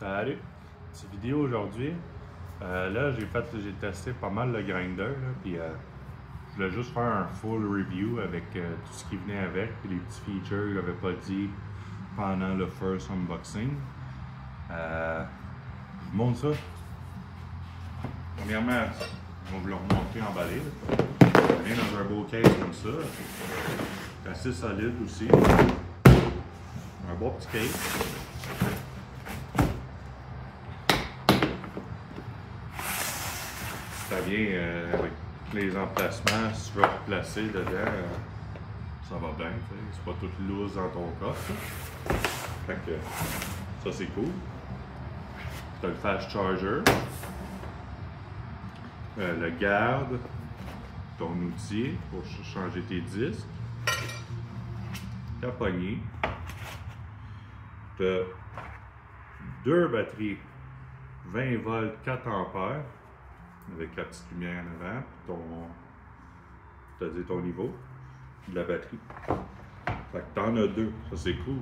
Salut! Petite vidéo aujourd'hui. Là, j'ai testé pas mal le grinder, puis je voulais juste faire un full review avec tout ce qui venait avec, puis les petits features que j'avais pas dit pendant le first unboxing. Je vous montre ça. Premièrement, on va vous le remonter emballé. Ça vient dans un beau case comme ça. C'est assez solide aussi. Un beau petit case. Ça vient avec les emplacements, si tu veux replacer dedans, ça va bien, c'est pas tout loose dans ton coffre. Fait que ça c'est cool. Tu as le fast charger, le garde, ton outil pour changer tes disques, ta poignée, tu as deux batteries 20 volts 4 ampères avec la petite lumière en avant, c'est-à-dire ton niveau de la batterie. Fait que t'en as deux, ça c'est cool.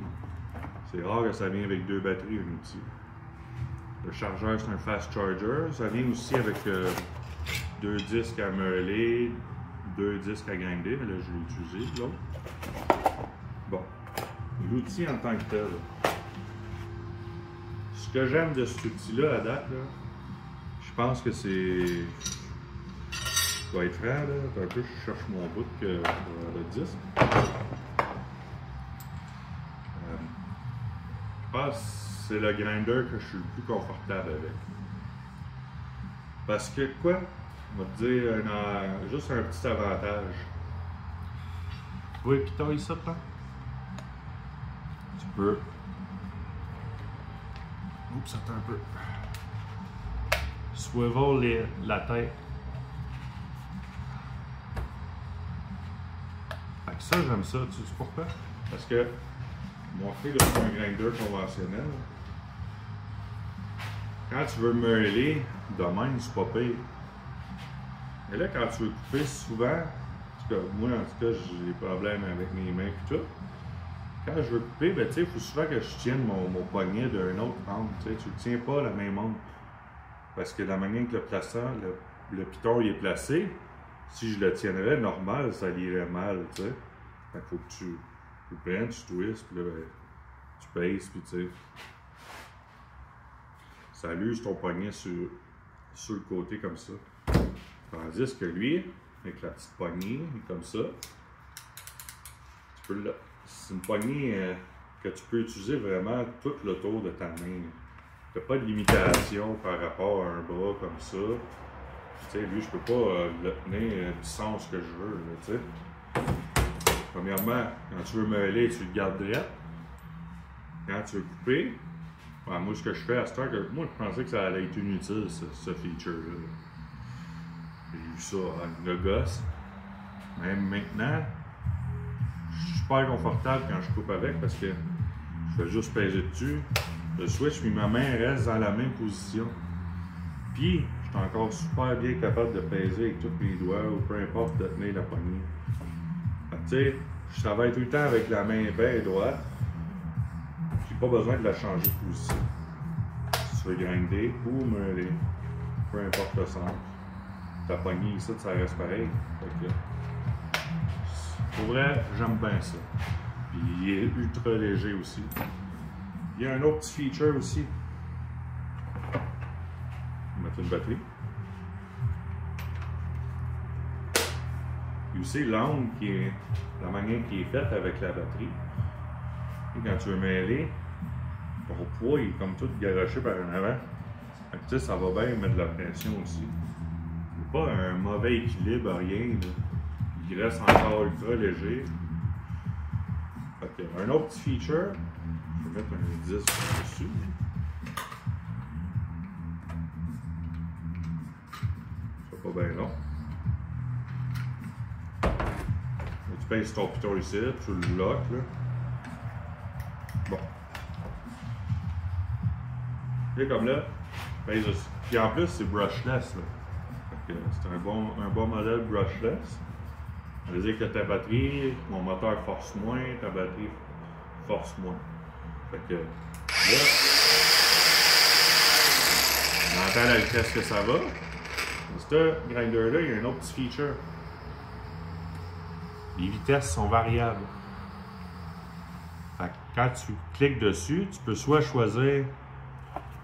C'est rare que ça vienne avec deux batteries, un outil. Le chargeur c'est un fast charger, ça vient aussi avec deux disques à meubler, deux disques à grinder, mais là je l'ai utilisé l'autre. Bon, l'outil en tant que tel. Ce que j'aime de cet outil-là à date, là, je pense que c'est. Je dois être franc, là. Un peu, je cherche mon bout que le disque. Je pense que c'est le grinder que je suis le plus confortable avec. Parce que quoi? On va te dire juste un petit avantage. Oui, piton ici, là. Tu peux. Oups, attends un peu. Swivel la tête. Fait que ça, j'aime ça. Tu sais pourquoi? Parce que mon frère, c'est un grinder conventionnel. Quand tu veux meubler, de même, c'est pas pire. Mais là, quand tu veux couper, souvent, en tout cas, moi, en tout cas, j'ai des problèmes avec mes mains et tout. Quand je veux couper, ben, il faut souvent que je tienne mon poignet d'un autre angle. Tu ne tiens pas à la même angle. Parce que la manière que le piton il est placé, si je le tiendrais normal, ça irait mal, tu sais. Fait qu'il faut que tu prennes, tu twists, puis là, ben, tu pèses, puis tu sais. Ça l'use ton poignet sur le côté comme ça. Tandis que lui, avec la petite poignée, comme ça, tu peux le. C'est une poignée que tu peux utiliser vraiment tout le tour de ta main. Tu n'as pas de limitation par rapport à un bras comme ça. Tu sais, lui, je peux pas le tenir du sens que je veux. Tu sais. Premièrement, quand tu veux meubler, tu le gardes droit. Quand tu veux couper, ben, moi, ce que je fais à cette heure, moi, je pensais que ça allait être inutile, ce feature-là. J'ai vu ça le gosse. Même maintenant, je suis super confortable quand je coupe avec parce que je fais juste peser dessus. Le switch, puis ma main reste dans la même position. Puis, je suis encore super bien capable de peser avec tous mes doigts ou peu importe de tenir la poignée. Tu sais, je travaille tout le temps avec la main bien droite. J'ai pas besoin de la changer de position. Si tu veux grinder ou meuler, peu importe le sens. Ta poignée ici, ça reste pareil. Pour vrai, j'aime bien ça. Puis, il est ultra léger aussi. Il y a un autre petit feature aussi. On va mettre une batterie. Puis aussi l'angle qui est la manière qui est faite avec la batterie. Et quand tu veux mêler, ton poids il est comme tout garoché par en avant. Fait que, tu sais, ça va bien mettre de la pression aussi. Il n'y a pas un mauvais équilibre, rien. Là. Il reste encore ultra léger. Fait que, un autre petit feature. Je vais mettre un disque dessus. C'est pas bien long. Et tu pèses ton piton ici, tu le lock là. Bon. Et comme là, pèse aussi. Puis en plus, c'est brushless. C'est un bon modèle brushless. Ça veut dire que ta batterie, mon moteur force moins, ta batterie force moins. Fait que là, entends la vitesse que ça va. Ce grinder-là, il y a un autre petit feature. Les vitesses sont variables. Fait que quand tu cliques dessus, tu peux soit choisir.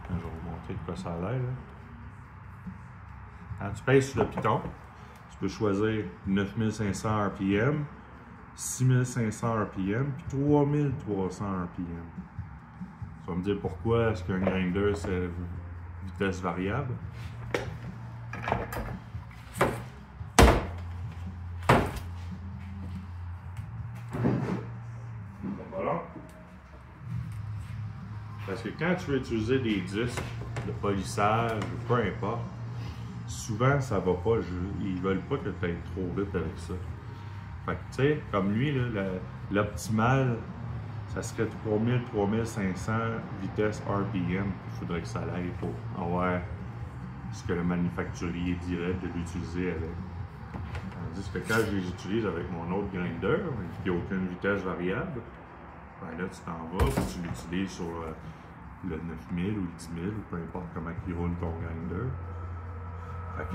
Je vais vous montrer de quoi ça a l'air. Quand tu pèses sur le piton, tu peux choisir 9500 RPM, 6500 RPM, puis 3300 RPM. Tu vas me dire pourquoi est-ce qu'un grinder c'est vitesse variable. Voilà. Parce que quand tu veux utiliser des disques de polissage ou peu importe, souvent ça va pas, ils veulent pas que tu ailles trop vite avec ça. Fait que tu sais, comme lui, l'optimal, ça serait 3000-3500 vitesse RPM. Il faudrait que ça aille pour avoir ce que le manufacturier dirait de l'utiliser avec. Tandis que quand je les utilise avec mon autre grinder, qui n'a aucune vitesse variable, ben là tu t'en vas et tu l'utilises sur le 9000 ou le 10000 ou peu importe comment il roule ton grinder. Fait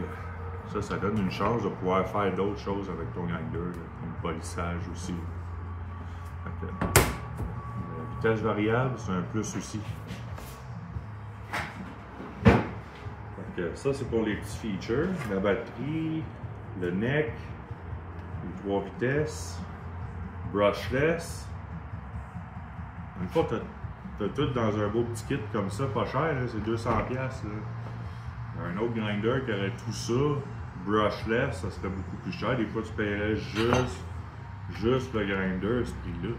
que ça donne une chance de pouvoir faire d'autres choses avec ton grinder, comme le polissage aussi. Fait que, la vitesse variable, c'est un plus aussi. Fait que ça, c'est pour les petits features. La batterie, le neck, les 3 vitesses, brushless. Une fois que tu as tout dans un beau petit kit comme ça, pas cher, c'est 200$. Un autre grinder qui aurait tout ça, brushless, ça serait beaucoup plus cher. Des fois, tu paierais juste le grinder à ce prix-là.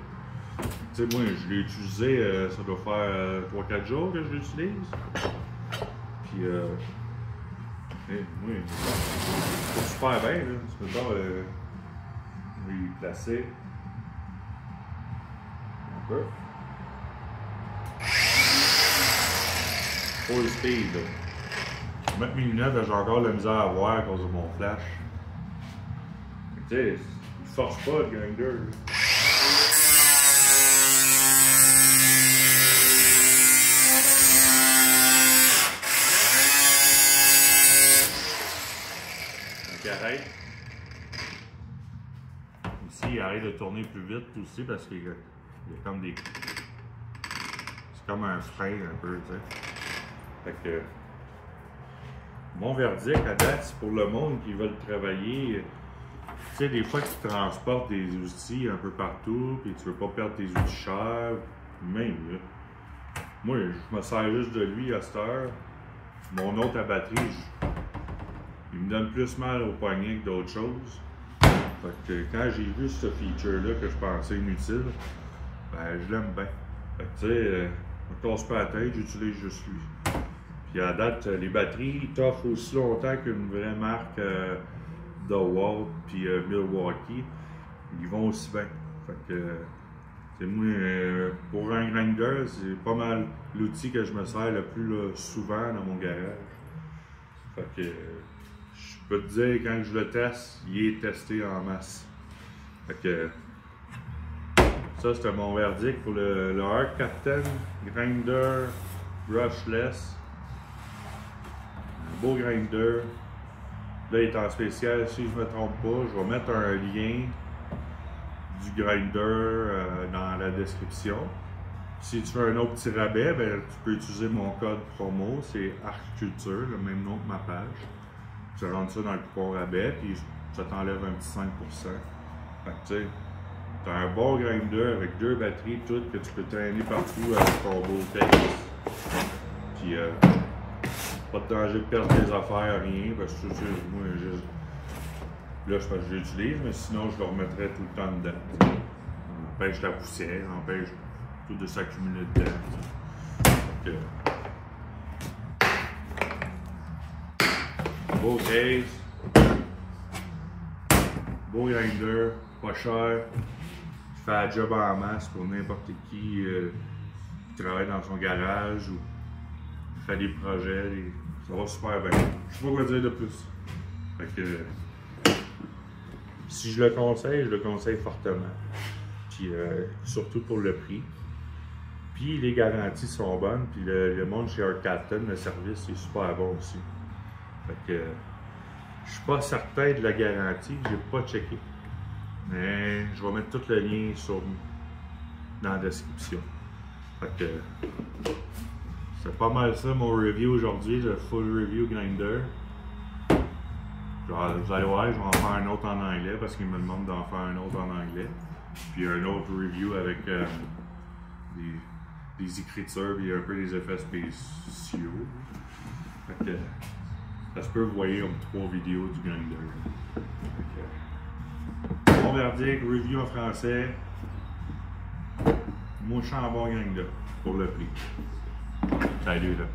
Tu sais, moi, je l'ai utilisé, ça doit faire 3-4 jours que je l'utilise. Puis, moi, c'est super bien, là. Tu peux pas lui placer un peu. Full speed, là. Je vais mettre mes lunettes, j'ai encore la misère à voir à cause de mon flash. Tu sais, il force pas le grinder. Donc il arrête. Ici, il arrête de tourner plus vite aussi parce qu'il y a comme des. C'est comme un frein un peu, tu sais. Fait que. Mon verdict à date, c'est pour le monde qui veut travailler. Tu sais, des fois, tu transportes des outils un peu partout, puis tu veux pas perdre tes outils chers, même là. Moi, je me sers juste de lui à cette heure. Mon autre à batterie, il me donne plus mal au poignet que d'autres choses. Fait que quand j'ai vu ce feature-là que je pensais inutile, ben je l'aime bien. Fait que tu sais, je me casse pas la tête, j'utilise juste lui. Puis à date, les batteries t'offrent aussi longtemps qu'une vraie marque DeWalt puis Milwaukee. Ils vont aussi bien. Fait que, c'est moi, pour un grinder, c'est pas mal l'outil que je me sers le plus souvent dans mon garage. Fait que, je peux te dire, quand je le teste, il est testé en masse. Fait que, ça c'était mon verdict pour le Arc Captain Grinder Brushless. Beau grinder. Là, il est en spécial, si je ne me trompe pas. Je vais mettre un lien du grinder dans la description. Si tu veux un autre petit rabais, ben, tu peux utiliser mon code promo. C'est Arcculture, le même nom que ma page. Tu rentres ça dans le coupon rabais, puis ça t'enlève un petit 5%. Fait que tu sais, tu as un bon grinder avec 2 batteries, toutes que tu peux traîner partout avec ton beau texte. Puis, pas de danger de perdre des affaires, rien, parce que moi, là, je pense que je l'utilise, mais sinon, je le remettrais tout le temps dedans. On empêche la poussière, on empêche tout de s'accumuler dedans. Donc, beau case, beau grinder, pas cher, qui fait la job en masse pour n'importe qui travaille dans son garage ou fait des projets. Ça va super bien. Je sais pas quoi dire de plus. Fait que, si je le conseille fortement. Puis surtout pour le prix. Puis Puis les garanties sont bonnes, puis le monde chez Art Captain, le service est super bon aussi. Fait que je suis pas certain de la garantie, j'ai pas checké. Mais je vais mettre tout le lien dans la description. Fait que c'est pas mal ça mon review aujourd'hui, le full review grinder. Vous allez voir, je vais en faire un autre en anglais parce qu'il me demande d'en faire un autre en anglais. Puis un autre review avec des écritures et un peu des effets spéciaux. Fait que, ça se peut, vous voyez comme 3 vidéos du grinder. Mon verdict, review en français. Moi, je suis en bon grinder pour le prix. Salut là.